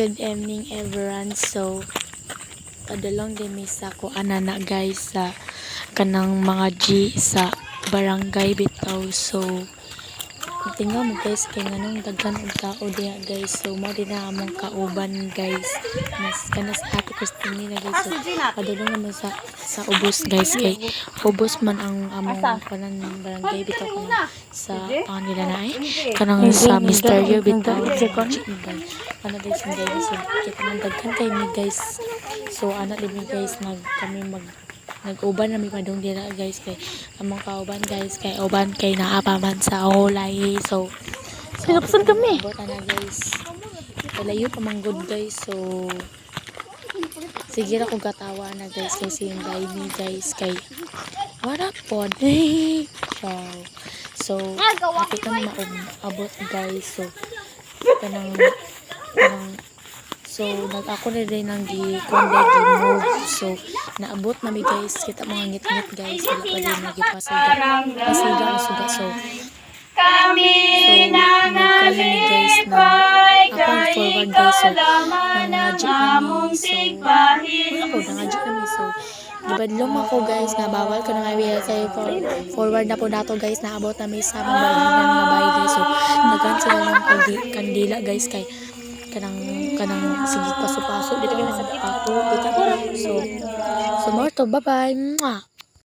Good evening everyone. So padulong din mi sa ko anana guys sa kanang mga G sa barangay bitaw. So tingnan mo guys kay nganong daghan og tao diha guys. So mo din na among kauban guys. Mas kanas Ate Christine na guys. So padulong naman sa ubos guys kay ubos man ang among kanan barangay bitaw kanang sa panganila na ay kanang sa misteryo bitaw. Ano guys ang guys. So kita man daghan kay mi guys. So ana din mi guys kami nag-uban na mi padung dira guys kay among kauban guys kay uban kay naa pa man sa ulay. So sinapsan kami bota na guys layo pa man good guys. So sige ra kog katawa na guys kay sinday mi guys kay wala pod so happy kami maabot guys. So kanang so ako na rin ang gi-move. So naabot na mi guys kita mga ngit-ngit guys wala pa din nagipasiga ang suga. So kami nangaling guys na akong forward guys. So nangadyo kami. So nangadyo kami. So gibadlong ako guys na bawal ko na nga wheel say forward na po nato guys. Naabot na may sa mga barangay nga bahay guys. So nagkan sila lang ko kandila guys kay kanang sige paso-paso dito kami sa pato dito. So more to bye bye.